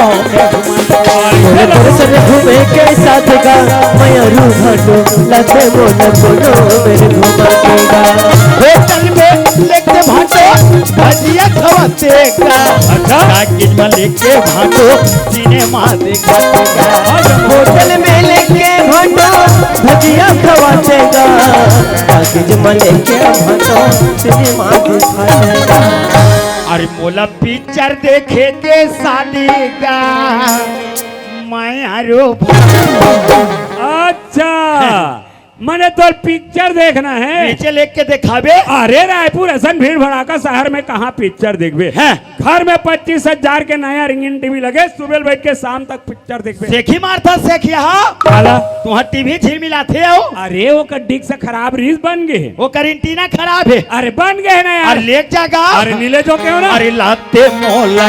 Speaker 5: दर्शन घूमे के साथ का मयूरू भाटो लते मोला कोनो मेरे घुमाएगा
Speaker 7: होटल में लेके भाटो भजिया खवाते का अच्छा पैकेज में लेके भाटो सिनेमा देखेगा
Speaker 5: होटल में लेके भाटो भजिया खवातेगा पैकेज में लेके भाटो सिनेमा दिखाएगा
Speaker 7: अरे मोला पिक्चर देखे के शादी का मैं आरो
Speaker 1: अच्छा मने तो पिक्चर देखना है
Speaker 7: नीचे लेके दिखावे
Speaker 1: अरे रायपुर ऐसा भीड़ भड़ाका शहर में कहाँ पिक्चर देखबे
Speaker 7: हैं।
Speaker 1: घर में 25,000 के नया रंगीन टीवी लगे सुबह बैठ के शाम तक पिक्चर देखबे
Speaker 7: सेखी मारता सेख यहाँ
Speaker 1: काला
Speaker 7: तुहा टीवी झिलमिलाते हो
Speaker 1: अरे वो कड्डिक से खराब रीस बन गए
Speaker 7: वो करेंटीना खराब है
Speaker 1: अरे बन गए ना यार
Speaker 7: और ले जागा
Speaker 1: अरे नीले जो क्यों ना
Speaker 7: अरे लाते मोला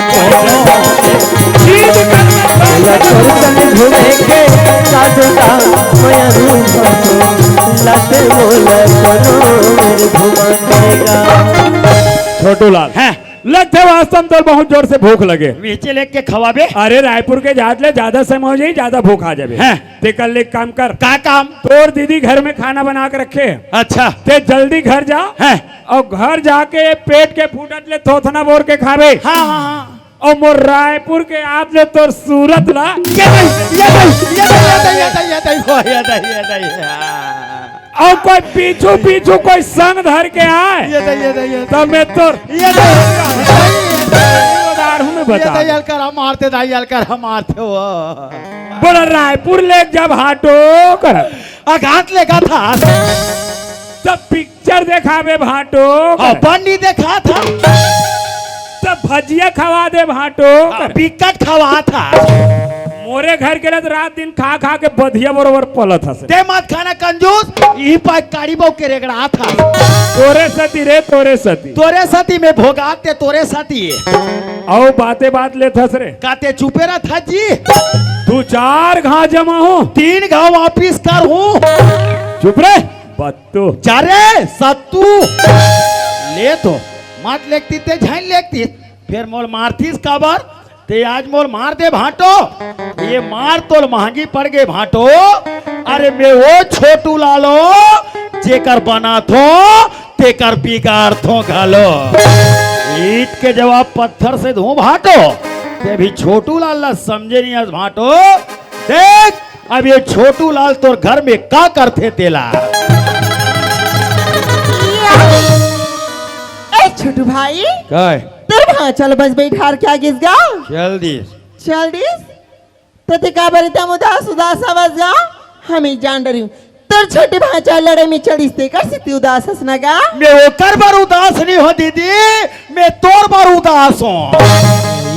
Speaker 1: जीद करना
Speaker 5: दर्शन घूमे के साथ का मयूरू भाटो लते मोला कोनो मेरे घुमाएगा
Speaker 1: छोटू लाल
Speaker 7: हैं
Speaker 1: लगते वास्तव में तो बहुत जोर से भूख लगे
Speaker 7: नीचे लेके खवावे
Speaker 1: अरे रायपुर के जात ले ज्यादा समय हो जाए ज्यादा भूख आ जाए
Speaker 7: हैं।
Speaker 1: ते कल एक काम कर
Speaker 7: का काम
Speaker 1: तोर दीदी घर में खाना बना के रखे
Speaker 7: अच्छा
Speaker 1: ते जल्दी घर जा
Speaker 7: हैं
Speaker 1: और घर जाके पेट के फूटत ले थोथना बोर के खावे
Speaker 7: हाँ हाँ हाँ
Speaker 1: और मोर रायपुर के आप ले तोर सूरत ला और कोई पीछू पीछू कोई संग धर के आए तब मैं तोर दारू में बता
Speaker 7: मारते दाइयल कर मारते हो
Speaker 1: बोला रायपुर ले जब हाटो कर
Speaker 7: आघात लेगा था
Speaker 1: तब पिक्चर देखावे भाटो
Speaker 7: अपन नहीं देखा था
Speaker 1: तब भजिया खवा दे भाटो
Speaker 7: विकट खवा था
Speaker 1: मोरे घर के लिए रात दिन खा खा के बधिया बरोबर पलत हसे
Speaker 7: ते मत खाना कंजूस यही पर काड़ी बो के रेगड़ा था
Speaker 1: तोरे सती रे तोरे सती
Speaker 7: तोरे साथी में भोगाते तोरे साथी
Speaker 1: और बातें बात ले थस रे
Speaker 7: काते चुपे रहा था जी
Speaker 1: तू 4 घा जमा हो
Speaker 7: 3 गांव वापिस कर हूँ
Speaker 1: चुप रे बत्तू
Speaker 7: चारे सत्तू ले तो मत लेती ते झाइन लेती फिर मोल मारतीस काबर ते आज मोल मार दे भाटो ये मार तो महंगी पड़ गए भाटो अरे मैं वो छोटू लालो जेकर बना थो तेकर बिगाड़ थो घालो ईट के जवाब पत्थर से धो भाटो ते भी छोटू लाल ला समझे नहीं आज भाटो देख अब ये छोटू लाल तोर घर में का करते तेला
Speaker 2: ए छोटू भाई
Speaker 7: काय
Speaker 2: तेरे वहाँ चल बस बैठार क्या गिस गा
Speaker 7: जल्दी
Speaker 2: चल दिस तो ते का बरी तम उदास उदास आवाज गा हम ही जान रही हूँ तेरे छोटे भाचा लड़े में चढ़ी ते कर सकती उदास हंसना गा
Speaker 7: मैं ओकर बार उदास नहीं हो दीदी मैं तोर बार उदास हूँ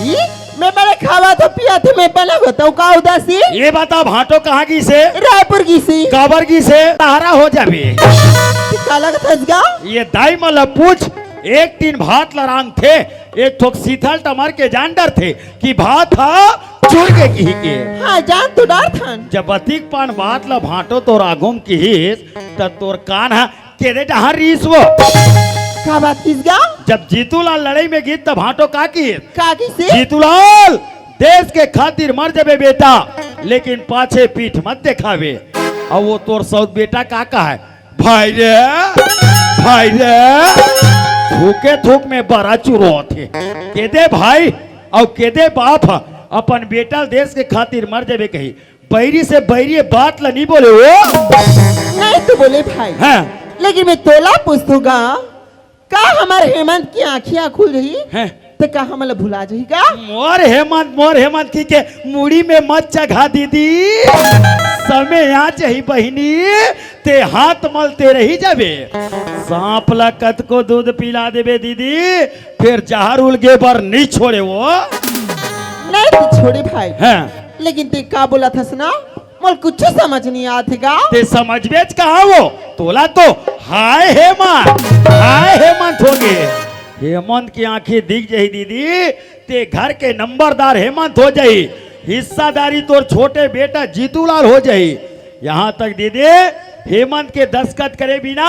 Speaker 2: ई, मैं बड़े खावा तो पिया थे मैं पहले बताऊँ का उदासी
Speaker 7: ये बता भाटो कहाँ की से
Speaker 2: रायपुर की सी
Speaker 7: काबर की से तारा हो जाबे
Speaker 2: का लगत हंस गा
Speaker 7: ये दाई मला पूछ एक 3 भात लरांग थे एक ठोक सीथल टमर के जानडर थे कि भात था चुर के की के
Speaker 2: हाँ जान तो डर थन
Speaker 7: जब अतिक पान बात ला भाटो तोर आगुम की त तोर कान हा केदे डहर रीस वो
Speaker 2: का बात किसगा
Speaker 7: जब जीतूलाल लड़ाई में गीत तब हाटो का की
Speaker 2: का किसे
Speaker 7: जीतूलाल देश के खातिर मर जाबे बेटा, लेकिन पाछे पीठ मत दिखावे। और वो तोर सौत बेटा का है भाई रे थूके थूक में बड़ा चुरो थे के दे भाई और के दे बाप अपन बेटा देश के खातिर मर जाबे कही बैरी से बैरी बात ला नहीं बोले वो
Speaker 2: नहीं तो बोले भाई
Speaker 7: हैं
Speaker 2: लेकिन मैं तोला पूछूंगा का हमारे हेमंत की आँखियाँ खुल रही
Speaker 7: हैं
Speaker 2: तो का हमला भुला जाएगा
Speaker 7: मोर हेमंत की के मुड़ी में मत चघा दीदी समय यहाँ चाहिए बहिनी ते हाथ मलते रही जाबे सांप ला कत को दूध पिला देबे दीदी फिर जहर उलगे पर नहीं छोड़े वो
Speaker 2: नहीं तो छोड़े भाई
Speaker 7: हैं
Speaker 2: लेकिन ते का बोला था सुना मोल कुछ समझ नहीं आतेगा
Speaker 7: ते समझ बेच कहा वो तोला तो हाय हेमंत हो गए हेमंत की आंखें दिख जाई दीदी ते घर के नंबरदार हेमंत हो जाई हिस्सादारी तोर छोटे बेटा जीतूलाल हो जाई। यहाँ तक दीदी हेमंत के दस्तखत करे बिना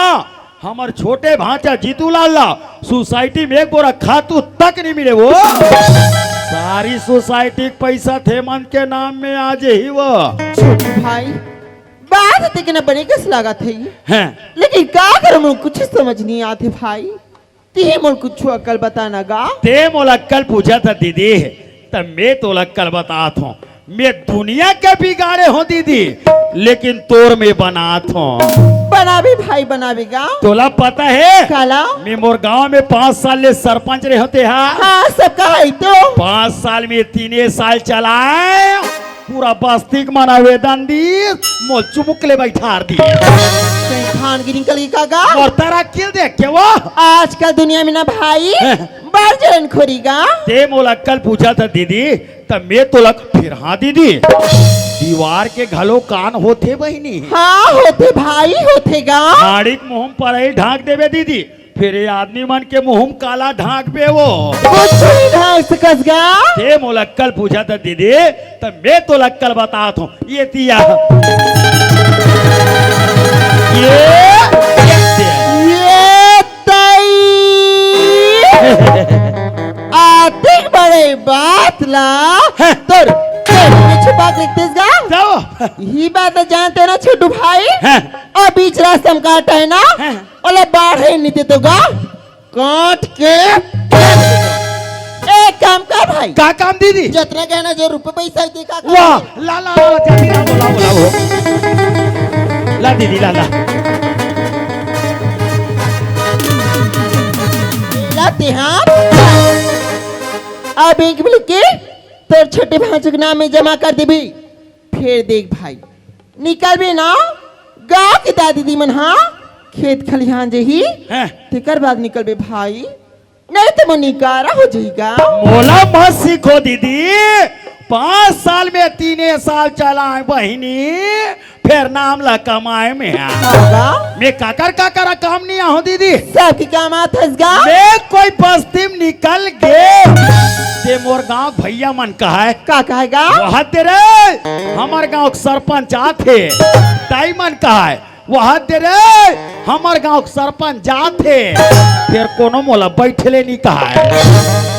Speaker 7: हमार छोटे भांचा जीतूलाल ला सोसाइटी में एक बोरा खातू तक नहीं मिले वो सारी सोसाइटी पैसा हेमंत के नाम में आ जाही वो
Speaker 2: छोटे भाई बात ते के बड़ी कस लगा थी
Speaker 7: हैं
Speaker 2: लेकिन का करूं मोल कुछ समझ नहीं आते भाई ते मोल कुछ अकल बताना गा
Speaker 7: ते मोला कल पूछा था दीदी तब मैं तो कल बताता हूँ मैं दुनिया के बिगाड़े हूँ दीदी लेकिन तोर में बनात हूँ
Speaker 2: बनावे भाई बनावेगा
Speaker 7: तोला पता है
Speaker 2: काला
Speaker 7: मैं मोर गांव में 5 साल ले सरपंच रहे होते हैं
Speaker 2: हाँ सबका है तो
Speaker 7: 5 साल में 3 साल चलाए पूरा बस्तिक मना वेदन दी मोल चुमुकले बैठार दी
Speaker 2: खान की निकल गई कागा
Speaker 7: और तारा किल देख के वो
Speaker 2: आजकल दुनिया में ना भाई बार जलन खोरीगा
Speaker 7: ते मोला कल पूछा था दीदी तब मैं तो फिर हाँ दीदी दीवार के घलो कान होते बहिनी
Speaker 2: हाँ होते भाई होतेगा
Speaker 7: हाड़िक मुहम पर ही ढाक देवे दीदी फिर ये आदमी मन के मुहम काला ढाक बे वो
Speaker 2: कुछ नहीं ढाक सकसगा
Speaker 7: ते मोला कल पूछा था दीदी तब मैं तो कल बताता हूँ ये तिया
Speaker 2: ये तई आते बड़े बात ला तोर छुपा के लिखतेसगा
Speaker 7: जाओ
Speaker 2: ही बात जानते ना छोटू भाई
Speaker 7: हैं।
Speaker 2: और बीच रास्ते में काटा है ना
Speaker 7: हैं।
Speaker 2: ओले बाढ़ है नहीं तो गा काट के एक काम कर भाई
Speaker 7: का काम दीदी
Speaker 2: जितना कहना जो रुपए पैसा दे का
Speaker 7: वाह ला ला ला जल्दी ला बोला वो ला दीदी ला
Speaker 2: लाते हाँ अब एक मिल के तोर छोटे भांचों के नाम में जमा कर दे भी फिर देख भाई निकल भी ना गाँव की दादी दी मन हाँ खेत खलिहान जही
Speaker 7: हैं।
Speaker 2: तेकर बाद निकल बे भाई नहीं तो मन निकारा हो जाएगा
Speaker 7: मोला मत सीखो दीदी 5 साल में 3 साल चलाए बहिनी फिर नाम ला कमाए में मैं काकर काम नहीं आहू दीदी
Speaker 2: सबकी काम आथसगा
Speaker 7: मैं कोई बस्ती में निकल गे ते मोर गांव भैया मन कहा है
Speaker 2: का कहेगा
Speaker 7: वहाँ तेरे हमार गांव के सरपंच आथे ताई मन कहा है वहाँ तेरे हमार गांव के सरपंच जाथे फिर कोनो मोला बैठले नहीं कहा है